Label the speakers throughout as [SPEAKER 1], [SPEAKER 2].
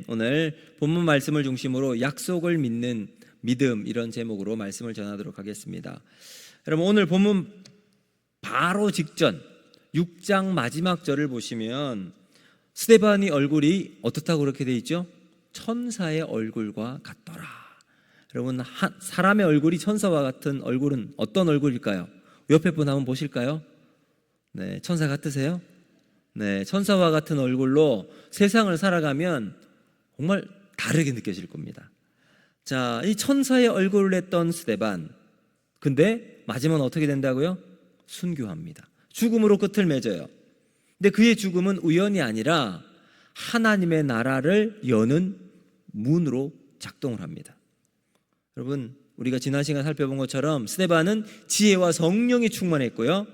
[SPEAKER 1] 오늘 본문 말씀을 중심으로 약속을 믿는 믿음, 이런 제목으로 말씀을 전하도록 하겠습니다. 여러분, 오늘 본문 바로 직전 6장 마지막 절을 보시면 스데반이 얼굴이 어떻다고 그렇게 돼 있죠? 천사의 얼굴과 같더라. 여러분, 사람의 얼굴이 천사와 같은 얼굴은 어떤 얼굴일까요? 옆에 분 한번 보실까요? 네, 천사 같으세요? 네, 천사와 같은 얼굴로 세상을 살아가면 정말 다르게 느껴질 겁니다. 자, 이 천사의 얼굴을 했던 스데반, 근데 마지막은 어떻게 된다고요? 순교합니다. 죽음으로 끝을 맺어요. 근데 그의 죽음은 우연이 아니라 하나님의 나라를 여는 문으로 작동을 합니다. 여러분, 우리가 지난 시간 살펴본 것처럼 스데반은 지혜와 성령이 충만했고요,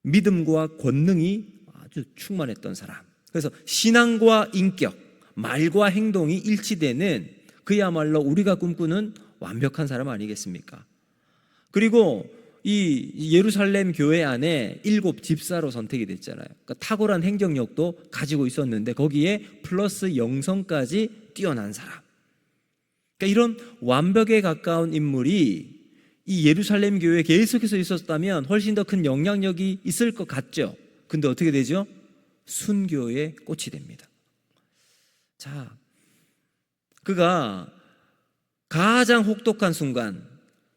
[SPEAKER 1] 믿음과 권능이 아주 충만했던 사람. 그래서 신앙과 인격, 말과 행동이 일치되는 그야말로 우리가 꿈꾸는 완벽한 사람 아니겠습니까? 그리고 이 예루살렘 교회 안에 7 집사로 선택이 됐잖아요. 그러니까 탁월한 행정력도 가지고 있었는데 거기에 플러스 영성까지 뛰어난 사람. 그러니까 이런 완벽에 가까운 인물이 이 예루살렘 교회에 계속해서 있었다면 훨씬 더 큰 영향력이 있을 것 같죠. 근데 어떻게 되죠? 순교의 꽃이 됩니다. 자, 그가 가장 혹독한 순간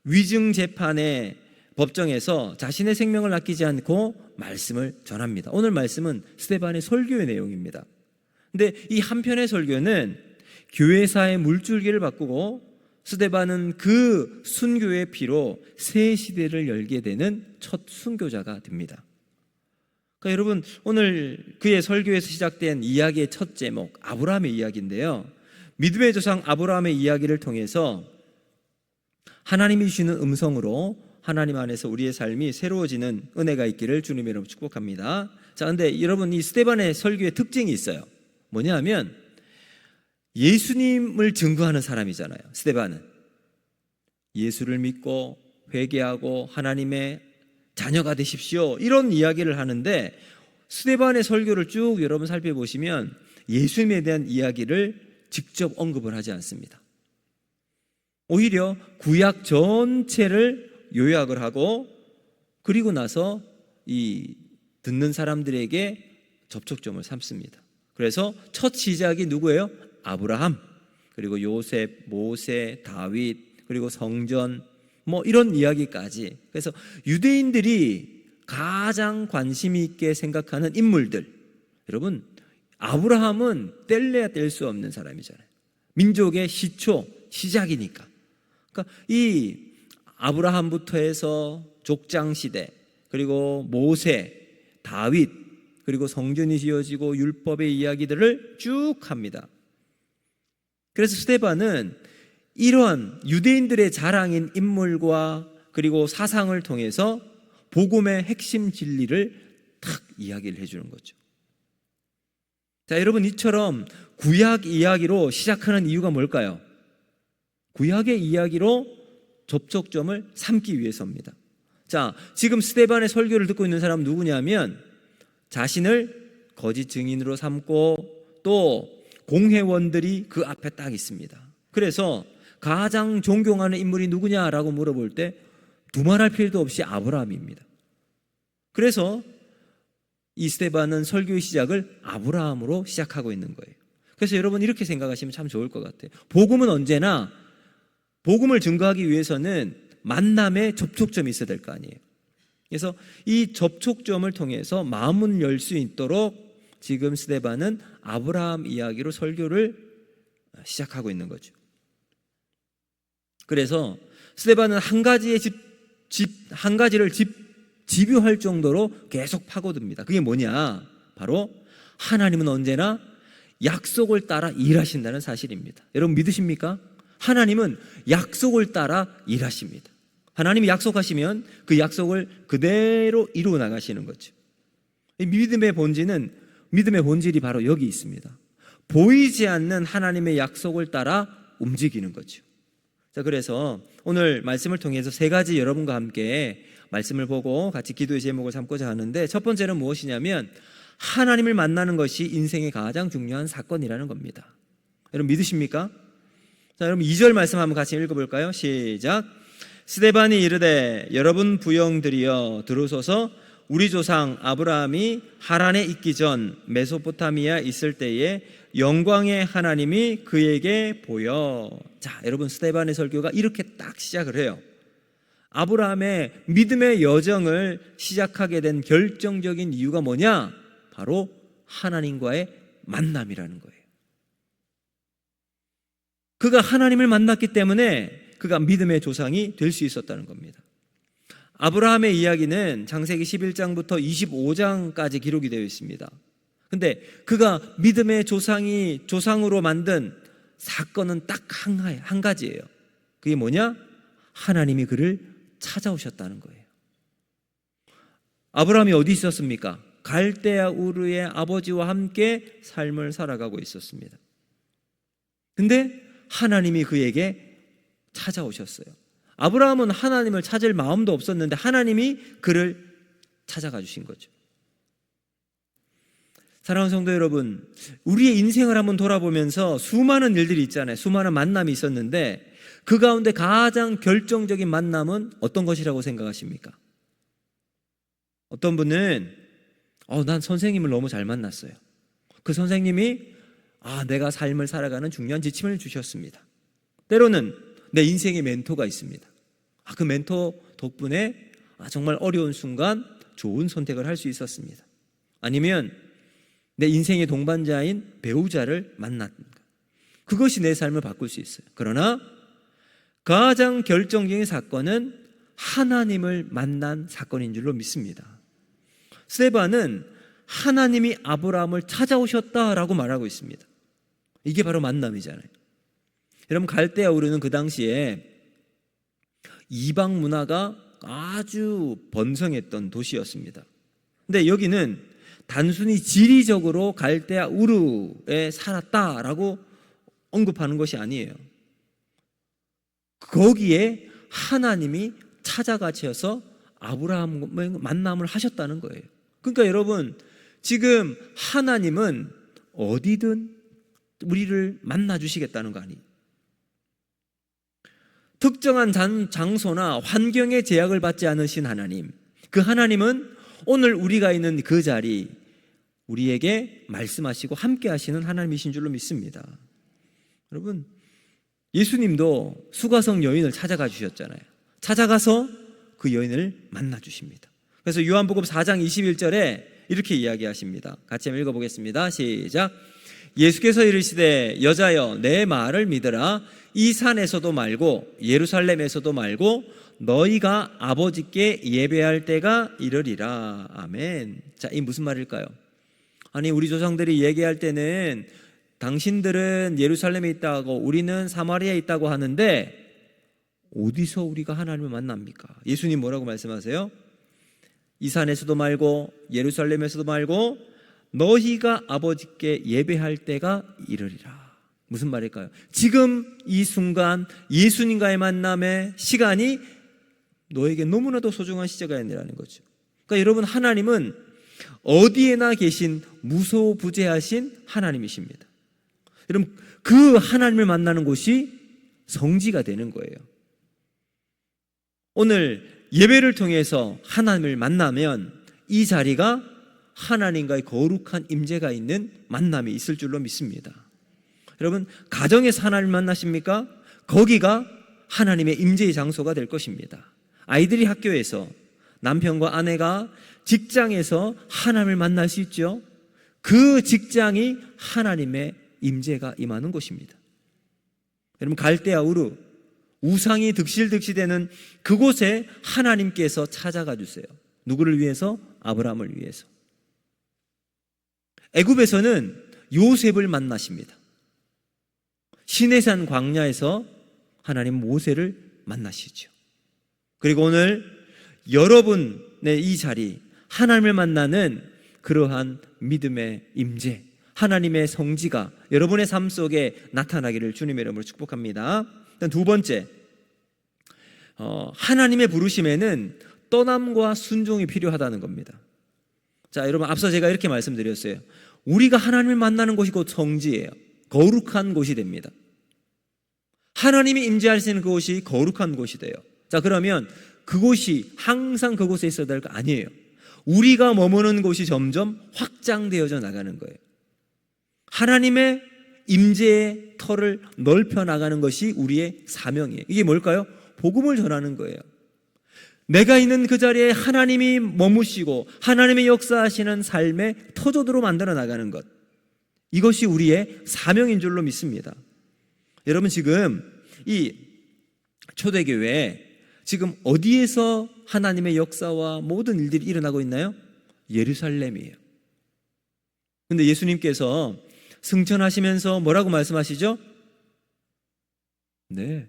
[SPEAKER 1] 위증 재판의 법정에서 자신의 생명을 아끼지 않고 말씀을 전합니다. 오늘 말씀은 스데반의 설교의 내용입니다. 근데 이 한편의 설교는 교회사의 물줄기를 바꾸고 스데반은 그 순교의 피로 새 시대를 열게 되는 첫 순교자가 됩니다. 그러니까 여러분, 오늘 그의 설교에서 시작된 이야기의 첫 제목, 아브라함의 이야기인데요, 믿음의 조상 아브라함의 이야기를 통해서 하나님이 주시는 음성으로 하나님 안에서 우리의 삶이 새로워지는 은혜가 있기를 주님의 이름으로 축복합니다. 자, 근데 여러분, 이 스데반의 설교의 특징이 있어요. 뭐냐 하면 예수님을 증거하는 사람이잖아요. 스데반은 예수를 믿고 회개하고 하나님의 자녀가 되십시오, 이런 이야기를 하는데 스데반의 설교를 쭉 여러분 살펴보시면 예수님에 대한 이야기를 직접 언급을 하지 않습니다. 오히려 구약 전체를 요약을 하고 그리고 나서 이 듣는 사람들에게 접촉점을 삼습니다. 그래서 첫 시작이 누구예요? 아브라함, 그리고 요셉, 모세, 다윗, 그리고 성전, 뭐 이런 이야기까지. 그래서 유대인들이 가장 관심 있게 생각하는 인물들, 여러분, 아브라함은 뗄래야 뗄 수 없는 사람이잖아요. 민족의 시초, 시작이니까. 그러니까 이 아브라함부터 해서 족장시대, 그리고 모세, 다윗, 그리고 성전이 지어지고 율법의 이야기들을 쭉 합니다. 그래서 스데반은 이러한 유대인들의 자랑인 인물과 그리고 사상을 통해서 복음의 핵심 진리를 탁 이야기를 해주는 거죠. 자, 여러분, 이처럼 구약 이야기로 시작하는 이유가 뭘까요? 구약의 이야기로 접촉점을 삼기 위해서입니다. 자, 지금 스데반의 설교를 듣고 있는 사람은 누구냐면 자신을 거짓 증인으로 삼고 또 공회원들이 그 앞에 딱 있습니다. 그래서 가장 존경하는 인물이 누구냐라고 물어볼 때 두말할 필요도 없이 아브라함입니다. 그래서 이 스데반은 설교의 시작을 아브라함으로 시작하고 있는 거예요. 그래서 여러분, 이렇게 생각하시면 참 좋을 것 같아요. 복음은 언제나 복음을 증거하기 위해서는 만남의 접촉점이 있어야 될 거 아니에요. 그래서 이 접촉점을 통해서 마음을 열 수 있도록 지금 스데반은 아브라함 이야기로 설교를 시작하고 있는 거죠. 그래서 스데반은 한 가지를 집요할 정도로 계속 파고듭니다. 그게 뭐냐? 바로 하나님은 언제나 약속을 따라 일하신다는 사실입니다. 여러분, 믿으십니까? 하나님은 약속을 따라 일하십니다. 하나님이 약속하시면 그 약속을 그대로 이루어 나가시는 거죠. 믿음의 본질이 바로 여기 있습니다. 보이지 않는 하나님의 약속을 따라 움직이는 거죠. 자, 그래서 오늘 말씀을 통해서 3가지 여러분과 함께 말씀을 보고 같이 기도의 제목을 삼고자 하는데, 첫 번째는 무엇이냐면 하나님을 만나는 것이 인생의 가장 중요한 사건이라는 겁니다. 여러분 믿으십니까? 자, 여러분 2절 말씀 한번 같이 읽어볼까요? 시작. 스데반이 이르되 여러분 부영들이여 들으소서. 우리 조상 아브라함이 하란에 있기 전 메소포타미아 있을 때에 영광의 하나님이 그에게 보여. 자, 여러분 스데반의 설교가 이렇게 딱 시작을 해요. 아브라함의 믿음의 여정을 시작하게 된 결정적인 이유가 뭐냐? 바로 하나님과의 만남이라는 거예요. 그가 하나님을 만났기 때문에 그가 믿음의 조상이 될 수 있었다는 겁니다. 아브라함의 이야기는 창세기 11장부터 25장까지 기록이 되어 있습니다. 근데 그가 믿음의 조상으로 만든 사건은 딱 한 가지예요. 그게 뭐냐? 하나님이 그를 찾아오셨다는 거예요. 아브라함이 어디 있었습니까? 갈대아 우르의 아버지와 함께 삶을 살아가고 있었습니다. 근데 하나님이 그에게 찾아오셨어요. 아브라함은 하나님을 찾을 마음도 없었는데 하나님이 그를 찾아가 주신 거죠. 사랑하는 성도 여러분, 우리의 인생을 한번 돌아보면서 수많은 일들이 있잖아요. 수많은 만남이 있었는데 그 가운데 가장 결정적인 만남은 어떤 것이라고 생각하십니까? 어떤 분은 난 선생님을 너무 잘 만났어요. 그 선생님이 내가 삶을 살아가는 중요한 지침을 주셨습니다. 때로는 내 인생의 멘토가 있습니다. 그 멘토 덕분에 정말 어려운 순간 좋은 선택을 할 수 있었습니다. 아니면 내 인생의 동반자인 배우자를 만났다. 그것이 내 삶을 바꿀 수 있어요. 그러나 가장 결정적인 사건은 하나님을 만난 사건인 줄로 믿습니다. 스데반은 하나님이 아브라함을 찾아오셨다라고 말하고 있습니다. 이게 바로 만남이잖아요. 여러분 갈대아 우르는 그 당시에 이방 문화가 아주 번성했던 도시였습니다. 근데 여기는 단순히 지리적으로 갈대아 우르에 살았다라고 언급하는 것이 아니에요. 거기에 하나님이 찾아가셔서 아브라함의 만남을 하셨다는 거예요. 그러니까 여러분 지금 하나님은 어디든 우리를 만나 주시겠다는 거 아니에요. 특정한 장소나 환경의 제약을 받지 않으신 하나님, 그 하나님은 오늘 우리가 있는 그 자리 우리에게 말씀하시고 함께 하시는 하나님이신 줄로 믿습니다. 여러분 예수님도 수가성 여인을 찾아가 주셨잖아요. 찾아가서 그 여인을 만나 주십니다. 그래서 요한복음 4장 21절에 이렇게 이야기하십니다. 같이 한번 읽어보겠습니다. 시작. 예수께서 이르시되 여자여 내 말을 믿으라. 이 산에서도 말고 예루살렘에서도 말고 너희가 아버지께 예배할 때가 이르리라. 아멘. 자, 이 무슨 말일까요? 아니 우리 조상들이 얘기할 때는 당신들은 예루살렘에 있다고 우리는 사마리아에 있다고 하는데 어디서 우리가 하나님을 만납니까? 예수님 뭐라고 말씀하세요? 이 산에서도 말고 예루살렘에서도 말고 너희가 아버지께 예배할 때가 이르리라. 무슨 말일까요? 지금 이 순간 예수님과의 만남의 시간이 너에게 너무나도 소중한 시제가 아니라는 거죠. 그러니까 여러분 하나님은 어디에나 계신 무소부재하신 하나님이십니다. 여러분 그 하나님을 만나는 곳이 성지가 되는 거예요. 오늘 예배를 통해서 하나님을 만나면 이 자리가 하나님과의 거룩한 임재가 있는 만남이 있을 줄로 믿습니다. 여러분 가정에서 하나님을 만나십니까? 거기가 하나님의 임재의 장소가 될 것입니다. 아이들이 학교에서, 남편과 아내가 직장에서 하나님을 만날 수 있죠. 그 직장이 하나님의 임재가 임하는 곳입니다. 여러분 갈대아 우르 우상이 득실득실되는 그곳에 하나님께서 찾아가 주세요. 누구를 위해서? 아브라함을 위해서. 애굽에서는 요셉을 만나십니다. 시내산 광야에서 하나님 모세를 만나시죠. 그리고 오늘 여러분의 이 자리 하나님을 만나는 그러한 믿음의 임재, 하나님의 성지가 여러분의 삶 속에 나타나기를 주님의 이름으로 축복합니다. 두 번째, 하나님의 부르심에는 떠남과 순종이 필요하다는 겁니다. 자, 여러분 앞서 제가 이렇게 말씀드렸어요. 우리가 하나님을 만나는 곳이 곧 성지예요. 거룩한 곳이 됩니다. 하나님이 임재할 수 있는 그곳이 거룩한 곳이 돼요. 자, 그러면 그곳이 항상 그곳에 있어야 될 거 아니에요. 우리가 머무는 곳이 점점 확장되어져 나가는 거예요. 하나님의 임재의 터를 넓혀 나가는 것이 우리의 사명이에요. 이게 뭘까요? 복음을 전하는 거예요. 내가 있는 그 자리에 하나님이 머무시고 하나님의 역사하시는 삶의 터전으로 만들어 나가는 것, 이것이 우리의 사명인 줄로 믿습니다. 여러분, 지금 이 초대교회에 지금 어디에서 하나님의 역사와 모든 일들이 일어나고 있나요? 예루살렘이에요. 근데 예수님께서 승천하시면서 뭐라고 말씀하시죠? 네,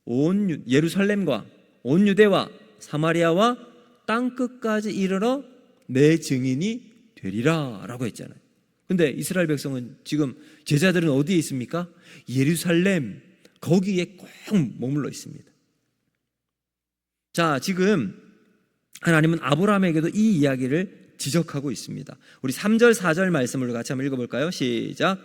[SPEAKER 1] 온 예루살렘과 온 유대와 사마리아와 땅끝까지 이르러 내 증인이 되리라 라고 했잖아요. 근데 이스라엘 백성은 지금, 제자들은 어디에 있습니까? 예루살렘, 거기에 꼭 머물러 있습니다. 자, 지금 하나님은 아브라함에게도 이 이야기를 지적하고 있습니다. 우리 3절 4절 말씀을 같이 한번 읽어볼까요? 시작.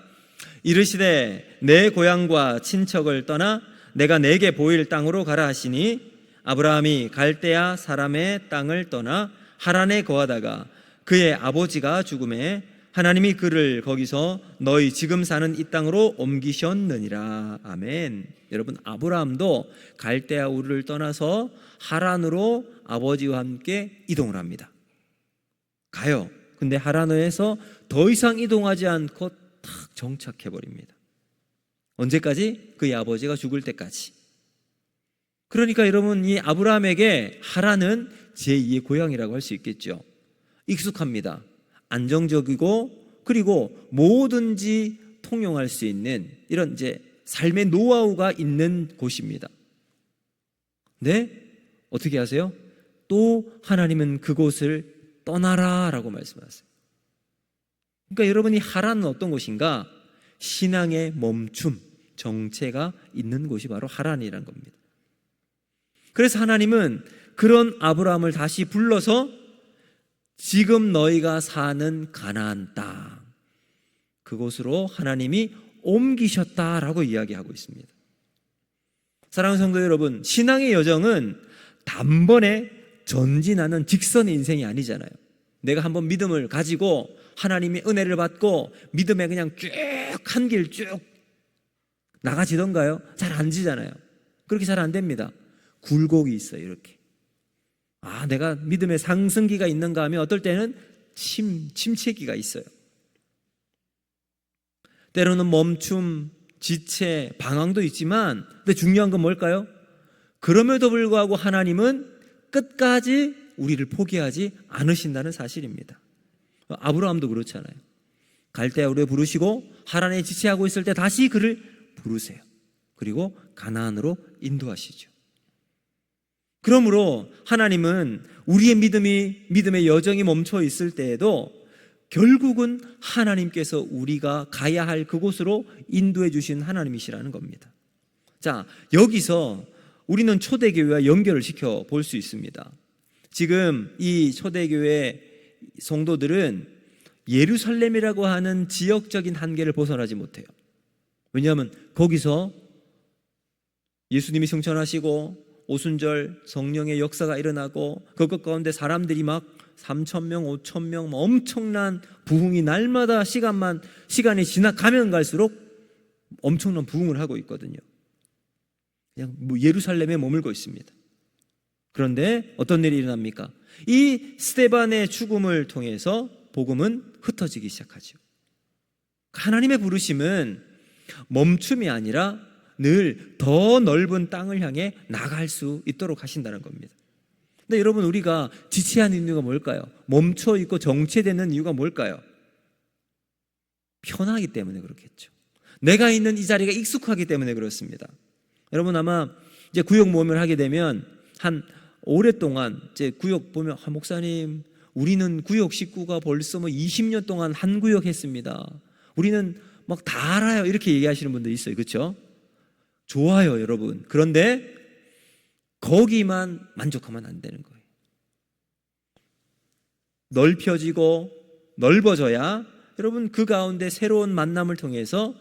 [SPEAKER 1] 이르시되 내 고향과 친척을 떠나 내가 내게 보일 땅으로 가라 하시니 아브라함이 갈대아 사람의 땅을 떠나 하란에 거하다가 그의 아버지가 죽음에 하나님이 그를 거기서 너희 지금 사는 이 땅으로 옮기셨느니라. 아멘. 여러분, 아브라함도 갈대아 우르를 떠나서 하란으로 아버지와 함께 이동을 합니다. 가요. 근데 하란에서 더 이상 이동하지 않고 탁 정착해 버립니다. 언제까지? 그의 아버지가 죽을 때까지. 그러니까 여러분, 이 아브라함에게 하란은 제2의 고향이라고 할 수 있겠죠. 익숙합니다. 안정적이고, 그리고 뭐든지 통용할 수 있는 이런 이제 삶의 노하우가 있는 곳입니다. 네? 어떻게 하세요? 또 하나님은 그곳을 떠나라 라고 말씀하세요. 그러니까 여러분이 하란은 어떤 곳인가? 신앙의 멈춤, 정체가 있는 곳이 바로 하란이라는 겁니다. 그래서 하나님은 그런 아브라함을 다시 불러서 지금 너희가 사는 가나안 땅, 그곳으로 하나님이 옮기셨다라고 이야기하고 있습니다. 사랑하는 성도 여러분, 신앙의 여정은 단번에 전진하는 직선의 인생이 아니잖아요. 내가 한번 믿음을 가지고 하나님의 은혜를 받고 믿음에 그냥 쭉 한 길 쭉 나가지던가요? 잘 안 지잖아요. 그렇게 잘 안 됩니다. 굴곡이 있어요. 이렇게. 내가 믿음의 상승기가 있는가 하면 어떨 때는 침체기가 있어요. 때로는 멈춤, 지체, 방황도 있지만, 근데 중요한 건 뭘까요? 그럼에도 불구하고 하나님은 끝까지 우리를 포기하지 않으신다는 사실입니다. 아브라함도 그렇잖아요. 갈대아 우르에 부르시고 하란에 지체하고 있을 때 다시 그를 부르세요. 그리고 가나안으로 인도하시죠. 그러므로 하나님은 우리의 믿음의 여정이 멈춰 있을 때에도 결국은 하나님께서 우리가 가야 할 그곳으로 인도해 주신 하나님이시라는 겁니다. 자, 여기서 우리는 초대교회와 연결을 시켜 볼 수 있습니다. 지금 이 초대교회 성도들은 예루살렘이라고 하는 지역적인 한계를 벗어나지 못해요. 왜냐하면 거기서 예수님이 승천하시고 오순절 성령의 역사가 일어나고 그것 가운데 사람들이 막 3,000명, 5,000명 엄청난 부흥이 날마다 시간이 지나가면 갈수록 엄청난 부흥을 하고 있거든요. 그냥 예루살렘에 머물고 있습니다. 그런데 어떤 일이 일어납니까? 이 스데반의 죽음을 통해서 복음은 흩어지기 시작하죠. 하나님의 부르심은 멈춤이 아니라 늘 더 넓은 땅을 향해 나갈 수 있도록 하신다는 겁니다. 근데 여러분, 우리가 지체하는 이유가 뭘까요? 멈춰 있고 정체되는 이유가 뭘까요? 편하기 때문에 그렇겠죠. 내가 있는 이 자리가 익숙하기 때문에 그렇습니다. 여러분, 아마 이제 구역 모임을 하게 되면 한 오랫동안 이제 구역 보면, 목사님, 우리는 구역 식구가 벌써 20년 동안 한 구역 했습니다. 우리는 막 다 알아요. 이렇게 얘기하시는 분들 있어요. 그렇죠? 좋아요, 여러분. 그런데 거기만 만족하면 안 되는 거예요. 넓혀지고 넓어져야 여러분 그 가운데 새로운 만남을 통해서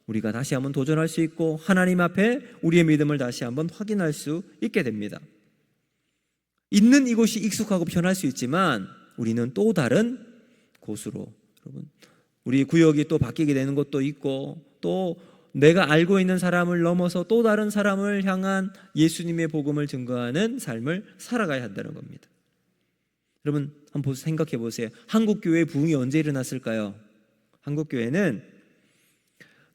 [SPEAKER 1] 우리가 다시 한번 도전할 수 있고 하나님 앞에 우리의 믿음을 다시 한번 확인할 수 있게 됩니다. 있는 이곳이 익숙하고 편할 수 있지만 우리는 또 다른 곳으로, 여러분, 우리 구역이 또 바뀌게 되는 것도 있고 또 내가 알고 있는 사람을 넘어서 또 다른 사람을 향한 예수님의 복음을 증거하는 삶을 살아가야 한다는 겁니다. 여러분 한번 생각해 보세요. 한국교회의 부흥이 언제 일어났을까요? 한국교회는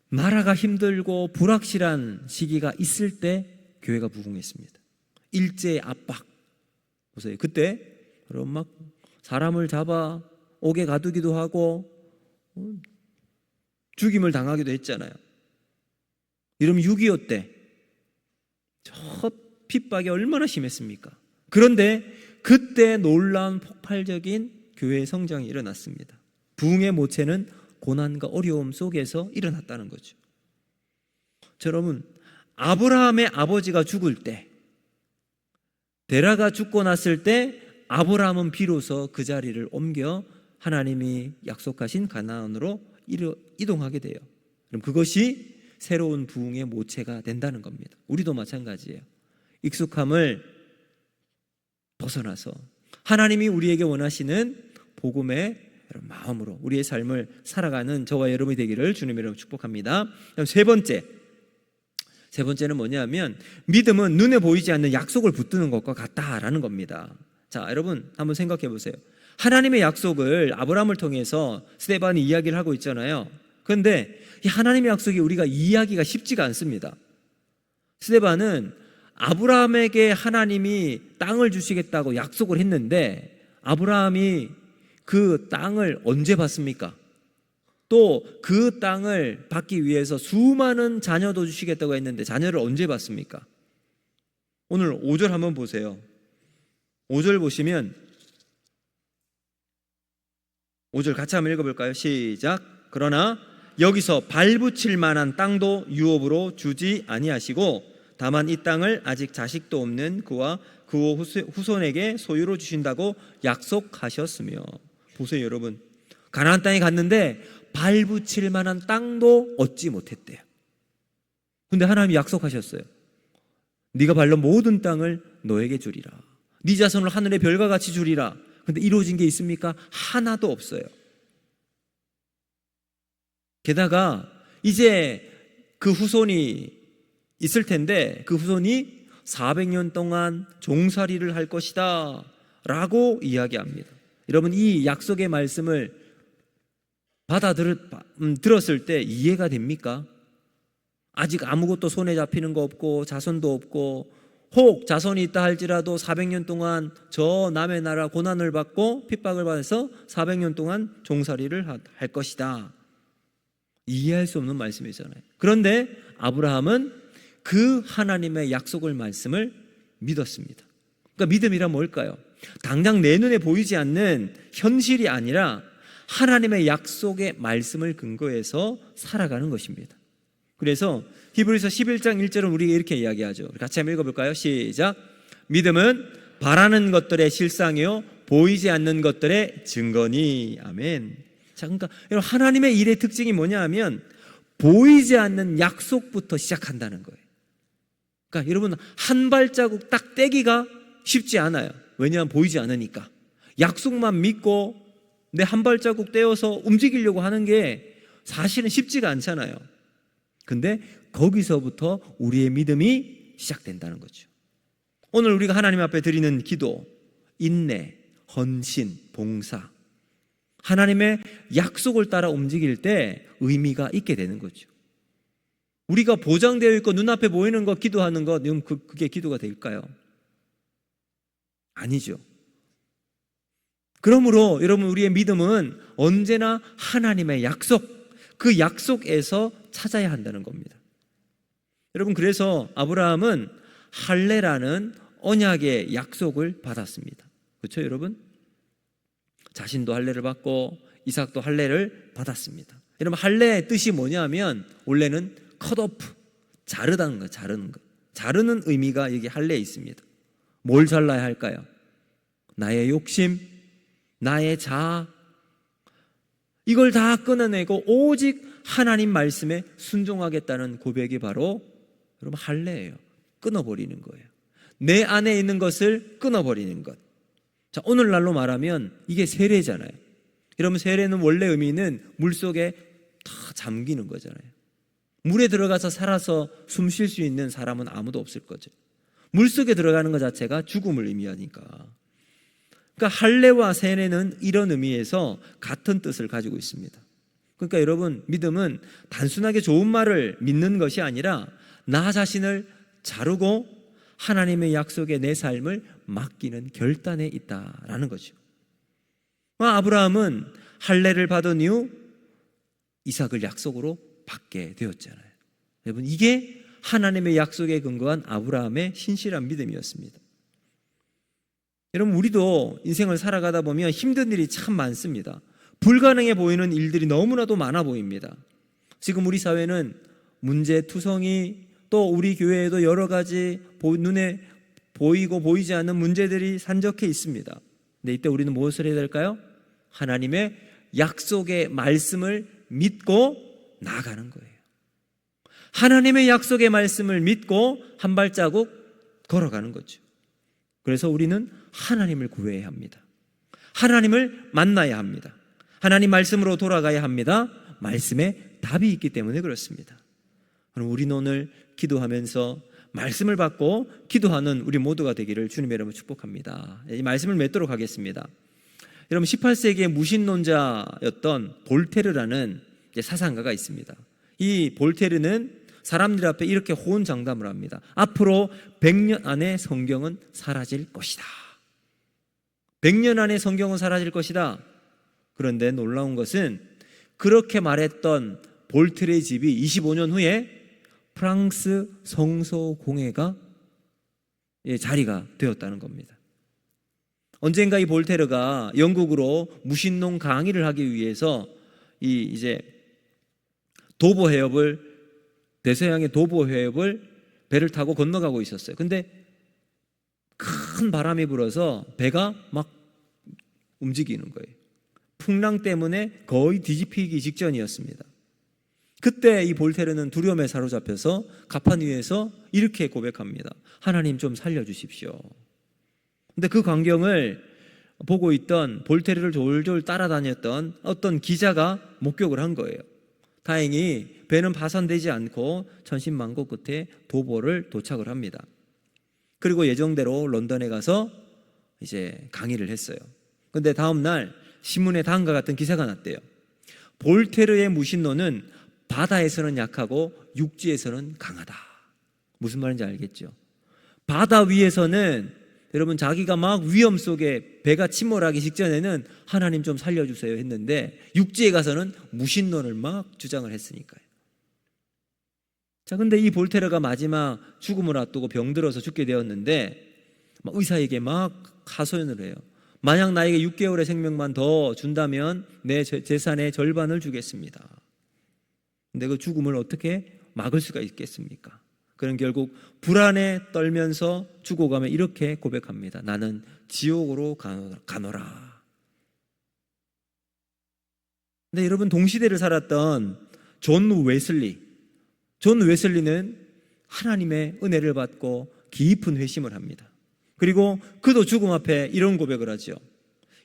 [SPEAKER 1] 나라가 힘들고 불확실한 시기가 있을 때 교회가 부흥했습니다. 일제의 압박 보세요. 그때 여러분 막 사람을 잡아 옥에 가두기도 하고 죽임을 당하기도 했잖아요. 여러분 6.25 때 저 핍박이 얼마나 심했습니까? 그런데 그때 놀라운 폭발적인 교회의 성장이 일어났습니다. 부흥의 모체는 고난과 어려움 속에서 일어났다는 거죠. 여러분 아브라함의 아버지가 죽을 때, 데라가 죽고 났을 때 아브라함은 비로소 그 자리를 옮겨 하나님이 약속하신 가나안으로 이동하게 돼요. 그럼 그것이 새로운 부흥의 모체가 된다는 겁니다. 우리도 마찬가지예요. 익숙함을 벗어나서 하나님이 우리에게 원하시는 복음의 마음으로 우리의 삶을 살아가는 저와 여러분이 되기를 주님으로 축복합니다. 세 번째는 뭐냐면 믿음은 눈에 보이지 않는 약속을 붙드는 것과 같다라는 겁니다. 자, 여러분 한번 생각해 보세요. 하나님의 약속을 아브라함을 통해서 스데반이 이야기를 하고 있잖아요. 그런데 이 하나님의 약속이 우리가 이해하기가 쉽지가 않습니다. 스데반은 아브라함에게 하나님이 땅을 주시겠다고 약속을 했는데 아브라함이 그 땅을 언제 받습니까? 또 그 땅을 받기 위해서 수많은 자녀도 주시겠다고 했는데 자녀를 언제 받습니까? 오늘 5절 한번 보세요. 5절 보시면 5절 같이 한번 읽어볼까요? 시작. 그러나 여기서 발붙일 만한 땅도 유업으로 주지 아니하시고 다만 이 땅을 아직 자식도 없는 그와 그 후손에게 소유로 주신다고 약속하셨으며. 보세요 여러분, 가나안 땅에 갔는데 발붙일 만한 땅도 얻지 못했대요. 근데 하나님이 약속하셨어요. 네가 밟는 모든 땅을 너에게 주리라. 네 자손을 하늘의 별과 같이 주리라. 근데 이루어진 게 있습니까? 하나도 없어요. 게다가 이제 그 후손이 있을 텐데 그 후손이 400년 동안 종살이를 할 것이다 라고 이야기합니다. 여러분 이 약속의 말씀을 들었을 때 이해가 됩니까? 아직 아무것도 손에 잡히는 거 없고 자손도 없고 혹 자손이 있다 할지라도 400년 동안 저 남의 나라 고난을 받고 핍박을 받아서 400년 동안 종살이를 할 것이다. 이해할 수 없는 말씀이잖아요. 그런데 아브라함은 그 하나님의 약속을 말씀을 믿었습니다. 그러니까 믿음이란 뭘까요? 당장 내 눈에 보이지 않는 현실이 아니라 하나님의 약속의 말씀을 근거해서 살아가는 것입니다. 그래서 히브리서 11장 1절은 우리가 이렇게 이야기하죠. 같이 한번 읽어볼까요? 시작. 믿음은 바라는 것들의 실상이요 보이지 않는 것들의 증거니. 아멘. 자, 그러니까 여러분 하나님의 일의 특징이 뭐냐 하면 보이지 않는 약속부터 시작한다는 거예요. 그러니까 여러분 한 발자국 딱 떼기가 쉽지 않아요. 왜냐하면 보이지 않으니까. 약속만 믿고 내 한 발자국 떼어서 움직이려고 하는 게 사실은 쉽지가 않잖아요. 근데 거기서부터 우리의 믿음이 시작된다는 거죠. 오늘 우리가 하나님 앞에 드리는 기도, 인내, 헌신, 봉사, 하나님의 약속을 따라 움직일 때 의미가 있게 되는 거죠. 우리가 보장되어 있고 눈앞에 보이는 거 기도하는 것, 그게 기도가 될까요? 아니죠. 그러므로 여러분 우리의 믿음은 언제나 하나님의 약속, 그 약속에서 찾아야 한다는 겁니다. 여러분 그래서 아브라함은 할례라는 언약의 약속을 받았습니다. 그렇죠 여러분? 자신도 할례를 받고 이삭도 할례를 받았습니다. 여러분 할례의 뜻이 뭐냐면 원래는 cut off, 자르다는 거, 자르는 거. 자르는 의미가 여기 할례에 있습니다. 뭘 잘라야 할까요? 나의 욕심, 나의 자아, 이걸 다 끊어내고 오직 하나님 말씀에 순종하겠다는 고백이 바로 여러분 할례예요. 끊어버리는 거예요. 내 안에 있는 것을 끊어버리는 것. 자, 오늘날로 말하면 이게 세례잖아요. 여러분, 세례는 원래 의미는 물속에 다 잠기는 거잖아요. 물에 들어가서 살아서 숨 쉴 수 있는 사람은 아무도 없을 거죠. 물속에 들어가는 것 자체가 죽음을 의미하니까. 그러니까 할례와 세례는 이런 의미에서 같은 뜻을 가지고 있습니다. 그러니까 여러분, 믿음은 단순하게 좋은 말을 믿는 것이 아니라 나 자신을 자르고 하나님의 약속에 내 삶을 맡기는 결단에 있다라는 거죠. 아브라함은 할례를 받은 이후 이삭을 약속으로 받게 되었잖아요. 여러분, 이게 하나님의 약속에 근거한 아브라함의 신실한 믿음이었습니다. 여러분, 우리도 인생을 살아가다 보면 힘든 일이 참 많습니다. 불가능해 보이는 일들이 너무나도 많아 보입니다. 지금 우리 사회는 문제투성이, 또 우리 교회에도 여러 가지 눈에 보이고 보이지 않는 문제들이 산적해 있습니다. 근데 이때 우리는 무엇을 해야 될까요? 하나님의 약속의 말씀을 믿고 나아가는 거예요. 하나님의 약속의 말씀을 믿고 한 발자국 걸어가는 거죠. 그래서 우리는 하나님을 구해야 합니다. 하나님을 만나야 합니다. 하나님 말씀으로 돌아가야 합니다. 말씀에 답이 있기 때문에 그렇습니다. 그럼 우리는 오늘 기도하면서 말씀을 받고 기도하는 우리 모두가 되기를 주님의 이름으로 축복합니다. 이 말씀을 맺도록 하겠습니다. 여러분, 18세기의 무신론자였던 볼테르라는 사상가가 있습니다. 이 볼테르는 사람들 앞에 이렇게 호언장담을 합니다. 앞으로 100년 안에 성경은 사라질 것이다. 100년 안에 성경은 사라질 것이다. 그런데 놀라운 것은 그렇게 말했던 볼테르의 집이 25년 후에 프랑스 성서공회가 자리가 되었다는 겁니다. 언젠가 이 볼테르가 영국으로 무신론 강의를 하기 위해서 이제 도보 해협을, 대서양의 도보 해협을 배를 타고 건너가고 있었어요. 근데 큰 바람이 불어서 배가 막 움직이는 거예요. 풍랑 때문에 거의 뒤집히기 직전이었습니다. 그때 이 볼테르는 두려움에 사로잡혀서 가판 위에서 이렇게 고백합니다. 하나님 좀 살려주십시오. 근데 그 광경을 보고 있던 볼테르를 졸졸 따라다녔던 어떤 기자가 목격을 한 거예요. 다행히 배는 파손되지 않고 천신만고 끝에 도보를 도착을 합니다. 그리고 예정대로 런던에 가서 이제 강의를 했어요. 근데 다음 날 신문에 다음과 같은 기사가 났대요. 볼테르의 무신론은 바다에서는 약하고 육지에서는 강하다. 무슨 말인지 알겠죠? 바다 위에서는 여러분 자기가 막 위험 속에 배가 침몰하기 직전에는 하나님 좀 살려주세요 했는데 육지에 가서는 무신론을 막 주장을 했으니까요. 자, 근데 이 볼테르가 마지막 죽음을 앞두고 병들어서 죽게 되었는데 의사에게 막 하소연을 해요. 만약 나에게 6개월의 생명만 더 준다면 내 재산의 절반을 주겠습니다. 근데 그 죽음을 어떻게 막을 수가 있겠습니까? 그는 결국 불안에 떨면서 죽어가며 이렇게 고백합니다. 나는 지옥으로 가노라. 근데 여러분, 동시대를 살았던 존 웨슬리는 하나님의 은혜를 받고 깊은 회심을 합니다. 그리고 그도 죽음 앞에 이런 고백을 하죠.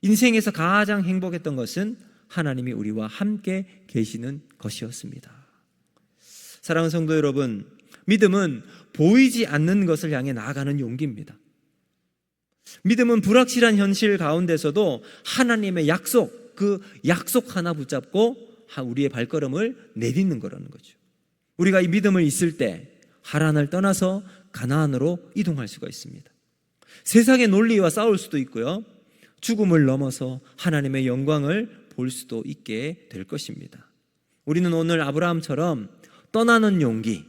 [SPEAKER 1] 인생에서 가장 행복했던 것은 하나님이 우리와 함께 계시는 것이었습니다. 사랑하는 성도 여러분, 믿음은 보이지 않는 것을 향해 나아가는 용기입니다. 믿음은 불확실한 현실 가운데서도 하나님의 약속, 그 약속 하나 붙잡고 우리의 발걸음을 내딛는 거라는 거죠. 우리가 이 믿음을 있을 때 하란을 떠나서 가나안으로 이동할 수가 있습니다. 세상의 논리와 싸울 수도 있고요, 죽음을 넘어서 하나님의 영광을 볼 수도 있게 될 것입니다. 우리는 오늘 아브라함처럼 떠나는 용기,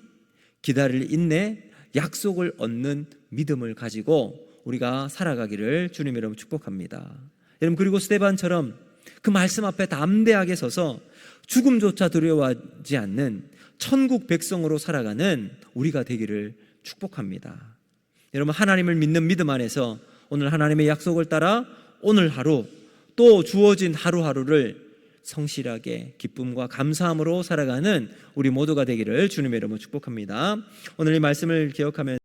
[SPEAKER 1] 기다릴 인내, 약속을 얻는 믿음을 가지고 우리가 살아가기를 주님의 이름으로 축복합니다. 여러분, 그리고 스데반처럼 그 말씀 앞에 담대하게 서서 죽음조차 두려워하지 않는 천국 백성으로 살아가는 우리가 되기를 축복합니다. 여러분, 하나님을 믿는 믿음 안에서 오늘 하나님의 약속을 따라 오늘 하루 또 주어진 하루하루를 성실하게 기쁨과 감사함으로 살아가는 우리 모두가 되기를 주님의 이름으로 축복합니다. 오늘 이 말씀을 기억하면